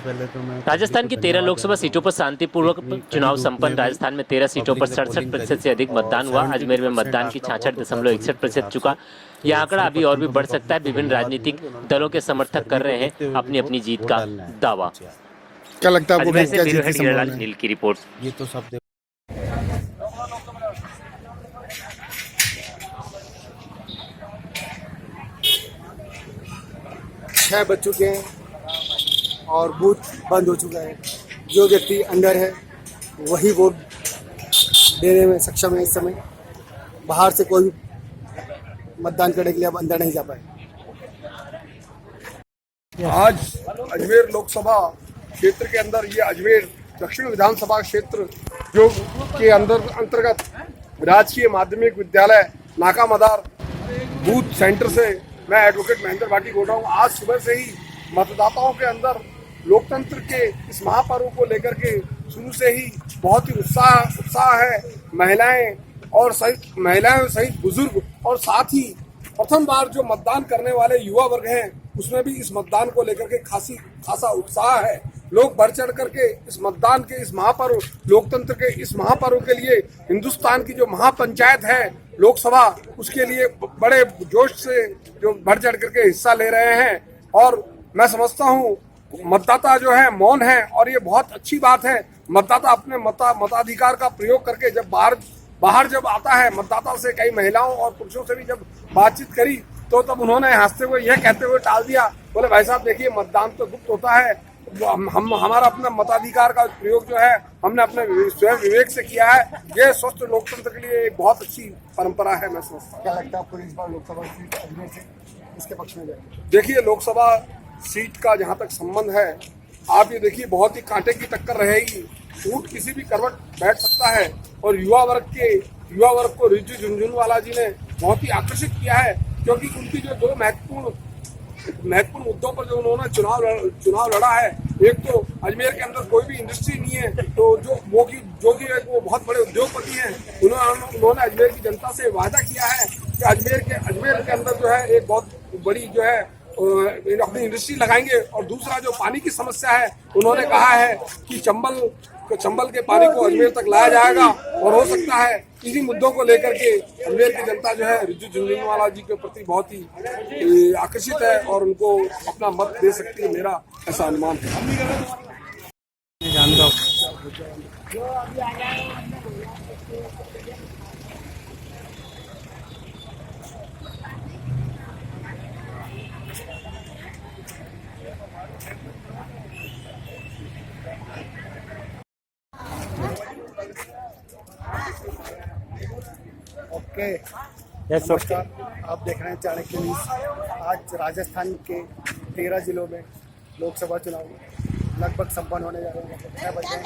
पहले तो मैं राजस्थान की 13 लोकसभा सीटों पर शांतिपूर्वक चुनाव संपन्न। राजस्थान में 13 सीटों पर 67% से अधिक मतदान हुआ। अजमेर में मतदान की 66.61% चुका। यह आंकड़ा अभी और भी बढ़ सकता है। विभिन्न राजनीतिक दलों के समर्थक कर रहे हैं अपनी अपनी जीत का दावा। क्या लगता है आपको अजमेर से क्या ब्यूरो जीत की हेड हीरालाल संभावना है? नील की रिपोर्ट। ये तो सब 6 बज चुके हैं और बूथ बंद हो चुका है। जो व्यक्ति अंदर है वही वोट देने में सक्षम है। इस समय बाहर से कोई मतदान करने के लिए अब अंदर नहीं जा पाए। आज अजमेर लोकसभा क्षेत्र के अंदर ये अजमेर दक्षिण विधानसभा क्षेत्र जो के अंतर्गत राजकीय माध्यमिक विद्यालय नाका मदार बूथ सेंटर से मैं एडवोकेट महेंद्र भाटी बोल रहा हूँ। आज सुबह से ही मतदाताओं के अंदर लोकतंत्र के इस महापर्व को लेकर के शुरू से ही बहुत ही उत्साह है। महिलाएं सहित बुजुर्ग और साथ ही प्रथम बार जो मतदान करने वाले युवा वर्ग हैं उसमें भी इस मतदान को लेकर के खासा उत्साह है। लोग बढ़ चढ़ करके इस मतदान के इस महापर्व लोकतंत्र के इस महापर्व के लिए हिंदुस्तान की जो महापंचायत है लोकसभा उसके लिए बड़े जोश से जो बढ़ चढ़ करके हिस्सा ले रहे हैं। और मैं समझता हूँ मतदाता जो है मौन है और ये बहुत अच्छी बात है। मतदाता अपने मताधिकार का प्रयोग करके जब बाहर जब आता है, मतदाता से कई महिलाओं और पुरुषों से भी जब बातचीत करी तो तब उन्होंने हंसते हुए यह कहते हुए टाल दिया, बोले भाई साहब देखिए मतदान तो गुप्त होता है। हमारा अपना मताधिकार का प्रयोग जो है हमने अपने स्वयं विवेक से किया है। ये स्वस्थ लोकतंत्र के लिए एक बहुत अच्छी परंपरा है। मैं समझता हूँ। क्या लगता है आपको इस बार लोकसभा सीट अजमेर से इसके पक्ष में जाएगी? देखिए लोकसभा सीट का जहाँ तक संबंध है आप ये देखिए बहुत ही कांटे की टक्कर रहेगी। ऊँट किसी भी करवट बैठ सकता है और युवा वर्ग को रिज्जू झुनझुनवाला जी ने बहुत ही आकर्षित किया है क्योंकि उनकी जो दो महत्वपूर्ण मुद्दों पर जो उन्होंने चुनाव लड़ा है। एक तो अजमेर के अंदर कोई भी इंडस्ट्री नहीं है तो जो वो बहुत बड़े उद्योगपति हैं। उन्होंने अजमेर की जनता से वादा किया है कि अजमेर के अंदर जो है एक बहुत बड़ी जो है अपनी इंडस्ट्री लगाएंगे। और दूसरा जो पानी की समस्या है उन्होंने कहा है कि चंबल के पानी को अजमेर तक लाया जाएगा और हो सकता है इन्हीं मुद्दों को लेकर के अजमेर की जनता जो है रिज्जू झुनझुनवाला जी के प्रति बहुत ही आकर्षित है और उनको अपना मत दे सकती है। मेरा ऐसा अनुमान है। ओके, नमस्कार। आप देख रहे हैं चाणक्य न्यूज़। आज राजस्थान के 13 जिलों में लोकसभा चुनाव लगभग संपन्न होने जा रहे हैं। 6 बजे हैं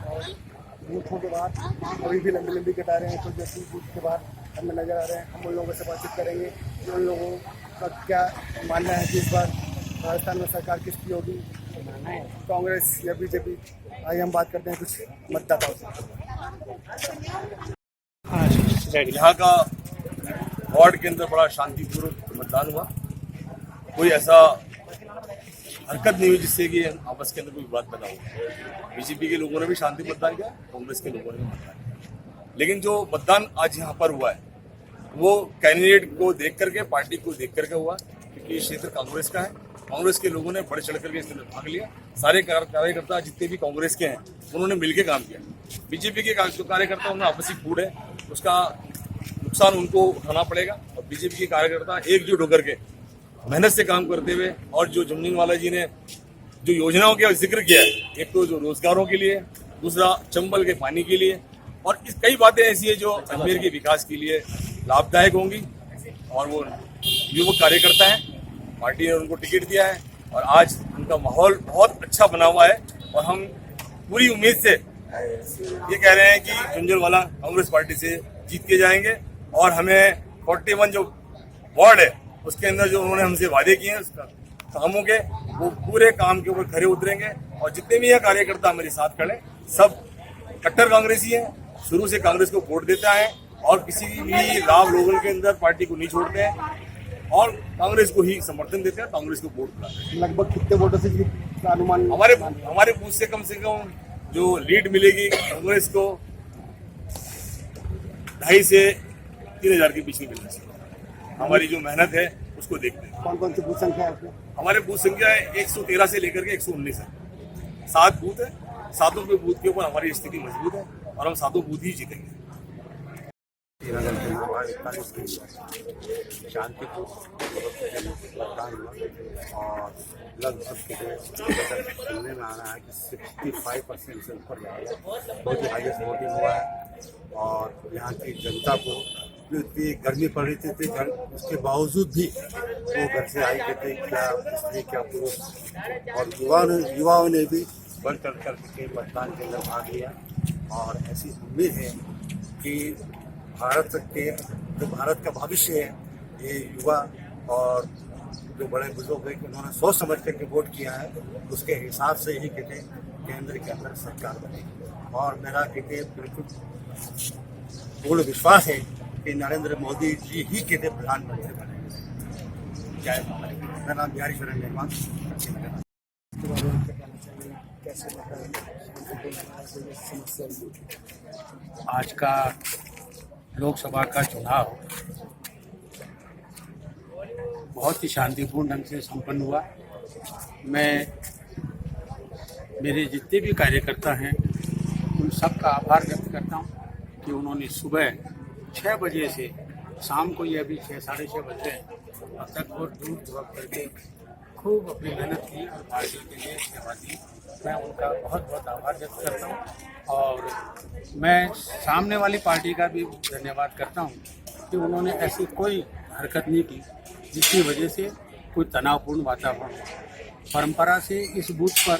और बूथों के बाहर अभी भी लंबी कतारें हैं। कुछ व्यक्ति बूथ के बाहर हमें नजर आ रहे हैं। हम उन लोगों से बातचीत करेंगे कि उन लोगों का क्या मानना है कि इस बार राजस्थान में सरकार किसकी होगी, कांग्रेस या बीजेपी। आइए हम बात करते हैं कुछ मतदाताओं से। यहाँ का वार्ड के अंदर बड़ा शांतिपूर्वक मतदान हुआ। कोई ऐसा हरकत नहीं हुई जिससे कि आपस के अंदर कोई विवाद पैदा हो। बीजेपी के लोगों ने भी शांति मतदान किया, कांग्रेस के लोगों ने भी मतदान किया। लेकिन जो मतदान आज यहाँ पर हुआ है वो कैंडिडेट को देख करके, पार्टी को देख करके हुआ क्योंकि ये क्षेत्र कांग्रेस का है। कांग्रेस के लोगों ने बढ़ चढ़ करके इसमें भाग लिया। सारे कार्यकर्ता जितने भी कांग्रेस के हैं उन्होंने मिलकर काम किया। बीजेपी के जो कार्यकर्ता उनमें आपसी फूट है, उसका नुकसान उनको उठाना पड़ेगा। और बीजेपी के कार्यकर्ता एकजुट होकर के मेहनत से काम करते हुए और जो झुनझुनवाला जी ने जो योजनाओं का जिक्र किया है, एक तो जो रोजगारों के लिए, दूसरा चंबल के पानी के लिए, और इस कई बातें ऐसी है जो अजमेर के विकास के लिए लाभदायक होंगी। और वो युवक कार्यकर्ता हैं, पार्टी ने उनको टिकट दिया है और आज उनका माहौल बहुत अच्छा बना हुआ है। और हम पूरी उम्मीद से ये कह रहे हैं कि झुनझुनवाला कांग्रेस पार्टी से जीत के जाएंगे और हमें 41 जो वार्ड है उसके अंदर जो उन्होंने हमसे वादे किए हैं उसका कामों के, वो पूरे काम के ऊपर खरे उतरेंगे। और जितने भी ये कार्यकर्ता मेरे साथ खड़े सब कट्टर कांग्रेसी हैं, शुरू से कांग्रेस को वोट देता है और किसी भी लाभ लोगों के अंदर पार्टी को नहीं छोड़ते हैं। और कांग्रेस को ही समर्थन देते हैं, कांग्रेस को वोट दिलाते हैं। लगभग कितने वोटों से जीत का अनुमान? हमारे बूथ से कम जो लीड मिलेगी कांग्रेस को 2,500 से 3,000 के बीच में मिलना चाहिए। हमारी जो मेहनत है उसको देखते हैं। कौन कौन सी बूथ संख्या है आपकी? हमारे बूथ संख्या है 113 से लेकर के 119 है। 7 बूथ है, 7 के बूथ के ऊपर हमारी स्थिति मजबूत है और हम 7 बूथ ही जीतेंगे। शांतिपूर्ण मतदान हुआ और लगभग सुनने में आ रहा है कि 65% से ऊपर जाएगा। बहुत ही हाईएस्ट वोटिंग हुआ है और यहाँ की जनता को जो इतनी गर्मी पड़ रही थी उसके बावजूद भी वो घर से आई थे, क्या स्त्री क्या पुरुष और युवाओं ने भी बढ़ चढ़ करके मतदान के अंदर भाग लिया। और ऐसी उम्मीद है कि भारत का भविष्य है, ये युवा और जो बड़े बुजुर्ग हैं उन्होंने सोच समझ करके वोट किया है, उसके हिसाब से ही कहते केंद्र के अंदर सरकार बनेगी। और मेरा कहते बिल्कुल पूर्ण विश्वास है कि नरेंद्र मोदी जी ही कहते प्रधानमंत्री बनेंगे। जय माता दी। मेरा नाम बिहारी शरण निर्माण। आज का लोकसभा का चुनाव बहुत ही शांतिपूर्ण ढंग से संपन्न हुआ। मैं मेरे जितने भी कार्यकर्ता हैं उन सब का आभार व्यक्त करता हूं कि उन्होंने सुबह 6 बजे से शाम को ये अभी 6 साढ़े 6 बजे अब तक और दूर दुआ करके खूब अपनी मेहनत की और पार्टी के लिए सेवा दी। मैं उनका बहुत बहुत आभार व्यक्त करता हूं और मैं सामने वाली पार्टी का भी धन्यवाद करता हूं कि उन्होंने ऐसी कोई हरकत नहीं की जिसकी वजह से कोई तनावपूर्ण वातावरण हो। परंपरा से इस बूथ पर,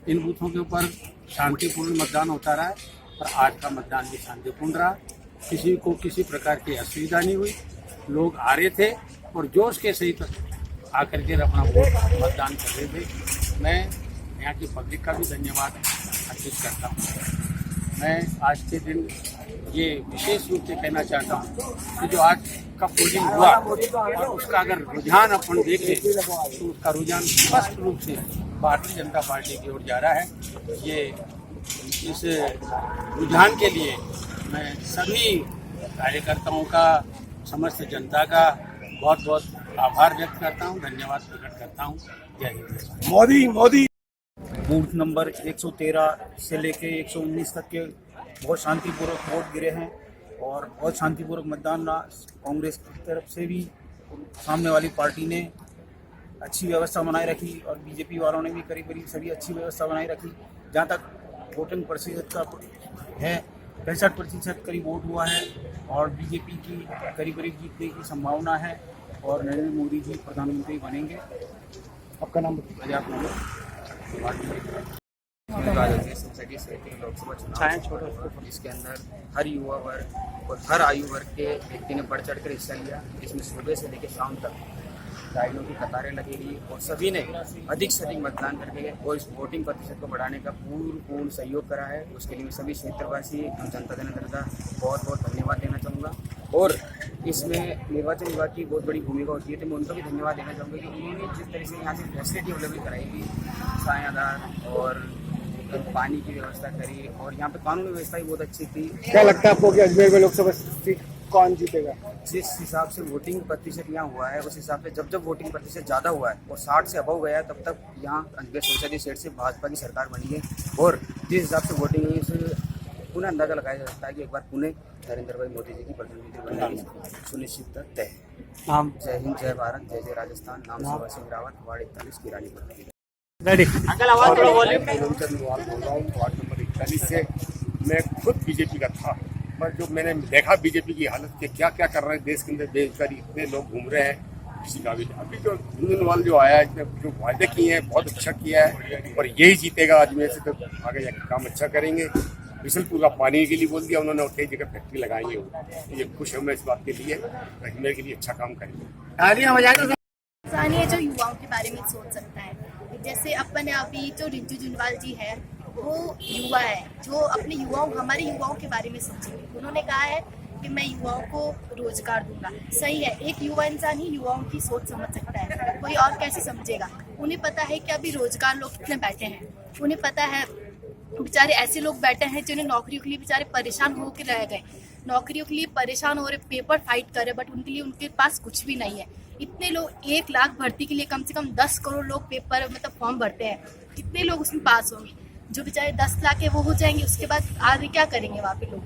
इन बूथों के ऊपर शांतिपूर्ण मतदान होता रहा है और आज का मतदान भी शांतिपूर्ण रहा। किसी को किसी प्रकार की असुविधा नहीं हुई। लोग आ रहे थे और जोश के सहित आकर के अपना वोट मतदान कर रहे थे। मैं यहाँ की पब्लिक का भी धन्यवाद अर्पित करता हूँ। मैं आज के दिन ये विशेष रूप से कहना चाहता हूँ कि जो आज का पोलिंग हुआ और उसका अगर रुझान अपन देखें तो उसका रुझान स्पष्ट रूप से भारतीय जनता पार्टी की ओर जा रहा है। ये इस रुझान के लिए मैं सभी कार्यकर्ताओं का, समस्त जनता का बहुत बहुत आभार व्यक्त करता हूँ, धन्यवाद प्रकट करता हूँ। जय हिंद। मोदी। बूथ नंबर 113 से लेके 119 तक के बहुत शांतिपूर्वक वोट गिरे हैं और बहुत शांतिपूर्वक मतदान रहा। कांग्रेस की तरफ से भी सामने वाली पार्टी ने अच्छी व्यवस्था बनाए रखी और बीजेपी वालों ने भी करीब करीब सभी अच्छी व्यवस्था बनाए रखी। जहाँ तक वोटिंग प्रतिशत का है 65% करीब वोट हुआ है और बीजेपी की करीब करीब जीतने की संभावना है और नरेंद्र मोदी जी प्रधानमंत्री बनेंगे। आपका नाम आजाद सोसाइटी से लोकसभा चुनाव जिसके अंदर हर युवा वर्ग और हर आयु वर्ग के व्यक्ति ने बढ़ चढ़ कर हिस्सा लिया, जिसमें सुबह से लेकर शाम तक लाइनों की कतारें लगी रही और सभी ने अधिक से अधिक मतदान करके और इस वोटिंग प्रतिशत को बढ़ाने का पूर्ण सहयोग करा है। उसके लिए मैं सभी क्षेत्रवासी जनता जनार्दन का बहुत बहुत धन्यवाद देना चाहूँगा। और इसमें निर्वाचन विभाग की बहुत बड़ी भूमिका होती है, तो मैं उनका भी धन्यवाद देना चाहूँगा कि उन्होंने जिस तरह से यहाँ से फैसिलिटी अवेलेबल कराई थी, छायादार और पानी की व्यवस्था करी और यहाँ पे कानूनी व्यवस्था भी बहुत अच्छी थी। क्या लगता है आपको कि अजमेर में लोकसभा सीट कौन जीतेगा? जिस हिसाब से वोटिंग प्रतिशत यहाँ हुआ है उस हिसाब से जब वोटिंग प्रतिशत ज़्यादा हुआ है और 60 से अबव गया है तब तक यहाँ अजमेर संसदीय सीट से भाजपा की सरकार बनी है। और जिस हिसाब से वोटिंग हुई उससे पुनः अंदाजा लगाया जा सकता है कि एक बार पुणे नरेंद्र भाई मोदी जी की प्रधानमंत्री बनने सुनिश्चित तय है। नाम? जय हिंद, जय भारत, जय जय राजस्थान। नाम शिवा सिंह रावत, वार्ड 41 की रानीपुर। वार्ड नंबर 41 से मैं खुद बीजेपी का था, पर जो मैंने देखा बीजेपी की हालत के क्या क्या कर रहे हैं देश के अंदर, बेरोजगारी इतने लोग घूम रहे हैं, किसी का भी अभी जो झुंझुनवाल जो आया है इसने जो वायदे किए हैं बहुत अच्छा किया है और यही जीतेगा अजमेर से, तो आगे जाकर काम अच्छा करेंगे। बिशनपुर का पानी के लिए बोल दिया उन्होंने और कई जगह फैक्ट्री लगाएंगे, ये खुश हूँ मैं इस बात के लिए, अजमेर के लिए अच्छा काम करेंगे। स्थानीय जो युवाओं के बारे में सोच सकता है, जैसे अपन अभी जो रिंजू जुनवाल जी है वो युवा है जो अपने युवाओं, हमारे युवाओं के बारे में सोचेंगे। उन्होंने कहा है कि मैं युवाओं को रोजगार दूंगा। सही है, एक युवा इंसान ही युवाओं की सोच समझ सकता है, कोई और कैसे समझेगा। उन्हें पता है कि अभी रोजगार लोग कितने बैठे हैं, उन्हें पता है बेचारे ऐसे लोग बैठे हैं जिन्हें नौकरियों के लिए बेचारे परेशान होकर रह गए, नौकरियों के लिए परेशान हो रहे, पेपर फाइट कर रहे, बट उनके लिए उनके पास कुछ भी नहीं है। इतने लोग 1 लाख भर्ती के लिए कम से कम 10 करोड़ लोग पेपर मतलब फॉर्म भरते हैं, कितने लोग उसमें पास होंगे? जो बेचारे 10 लाख है वो हो जाएंगे, उसके बाद आगे क्या करेंगे वहाँ पे लोग।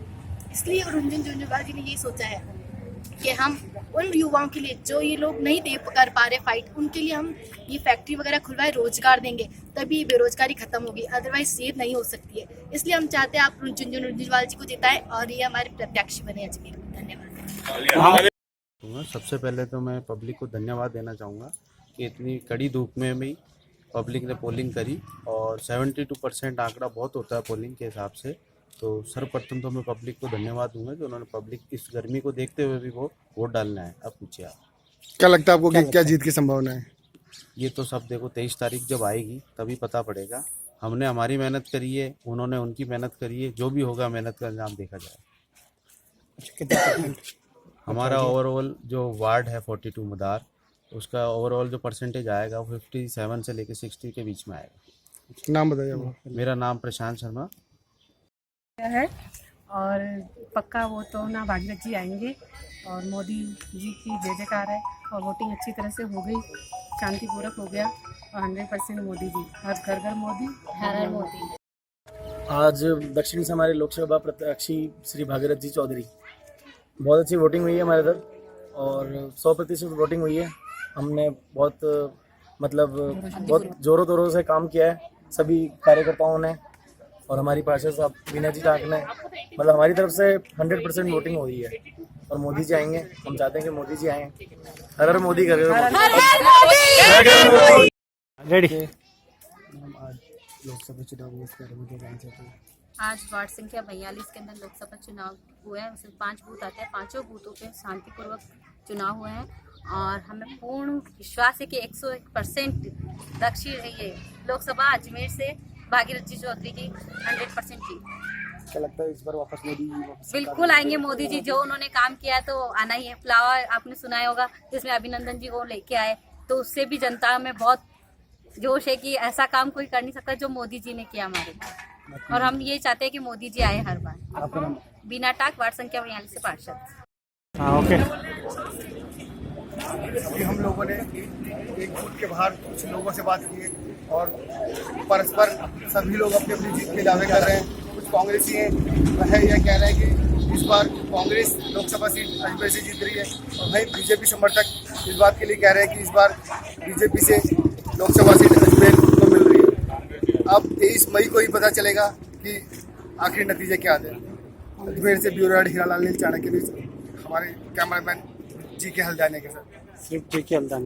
इसलिए रुंझुन झुंझुनवाला जी ने यही सोचा है कि हम उन युवाओं के लिए जो ये लोग नहीं दे कर पा रहे फाइट, उनके लिए हम ये फैक्ट्री वगैरह खुलवाए, रोजगार देंगे, तभी बेरोजगारी खत्म होगी, अदरवाइज ये नहीं हो सकती है। इसलिए हम चाहते हैं आप रुंझुन झुंझुनवाला जी को जिताएं और ये हमारे प्रत्याशी बने अजमेर में। धन्यवाद। सबसे पहले तो मैं पब्लिक को धन्यवाद देना चाहूँगा कि इतनी कड़ी धूप में भी पब्लिक ने पोलिंग करी और 72% आंकड़ा बहुत होता है पोलिंग के हिसाब से। तो सर्वप्रथम तो मैं पब्लिक को धन्यवाद दूंगा कि उन्होंने पब्लिक इस गर्मी को देखते हुए भी वो वोट डालना है। अब पूछिए आप क्या लगता है आपको कि क्या जीत की संभावना है? ये तो सब देखो 23 तारीख जब आएगी तभी पता पड़ेगा। हमने हमारी मेहनत करी है, उन्होंने उनकी मेहनत करी है, जो भी होगा मेहनत का अंजाम देखा जाए। हमारा ओवरऑल जो वार्ड है 42 मदार, उसका ओवरऑल जो परसेंटेज आएगा वो 57 से लेकर 60 के बीच में आएगा। नाम बताइए आप। मेरा नाम प्रशांत शर्मा है और पक्का वो तो ना भागीरथ जी आएंगे और मोदी जी की जय जयकार है और वोटिंग अच्छी तरह से हो गई, शांतिपूर्वक हो गया और 100% मोदी जी, हर घर घर मोदी, हर हर मोदी। आज दक्षिण से हमारे लोकसभा प्रत्याशी श्री भागीरथ जी चौधरी, बहुत अच्छी वोटिंग हुई है हमारे इधर और 100% वोटिंग हुई है। हमने बहुत जोरों तोरों से काम किया है सभी कार्यकर्ताओं ने और हमारी पार्षद साहब बीना जी टाक ने, मतलब हमारी तरफ से 100% वोटिंग हो रही है और मोदी जी आएंगे। हम चाहते हैं कि मोदी जी आएँ। हर हर मोदी कर रेडी। लोकसभा चुनाव में इसके बारे में क्या कहना चाहते हैं? आज वार्ड संख्या 42 के अंदर लोकसभा चुनाव हुए हैं, उसमें 5 बूथ आते हैं, 5 बूथों पे शांतिपूर्वक चुनाव हुए हैं और हमें पूर्ण विश्वास है कि 101% दक्षिण ये लोकसभा अजमेर से भागीरथ जी चौधरी की 100% जीत। क्या लगता है इस बार वापस मोदी जी बिल्कुल आएंगे मोदी जी, जो उन्होंने काम किया तो आना ही है। फ्लावर आपने सुना होगा जिसमें अभिनंदन जी को लेके आए, तो उससे भी जनता में बहुत जोश है कि ऐसा काम कोई कर नहीं सकता जो मोदी जी ने किया हमारे लिए। और हम ये चाहते हैं कि मोदी जी आए हर बार। बीना टाक, वार्ड संख्या 42 से पार्षद। ओके। अभी हम लोगों ने एक बूथ के बाहर कुछ लोगों से बात की है और परस्पर सभी लोग अपनी अपनी जीत के दावे कर रहे हैं। कुछ कांग्रेसी हैं, वह यह कह रहे हैं कि इस बार कांग्रेस लोकसभा सीट अजमेर से जीत रही है और वहीं बीजेपी समर्थक इस बात के लिए कह रहे हैं कि इस बार बीजेपी से लोकसभा सीट अजमेर को मिल रही है। अब 23 मई को ही पता चलेगा कि आखिरी नतीजे क्या आते हैं। अजमेर से ब्यूरो हेड हीरालाल नील चाणक्य के बीच हमारे कैमरामैन जी के हल्दाने के साथ। सिर्फ जी के हल्दाने।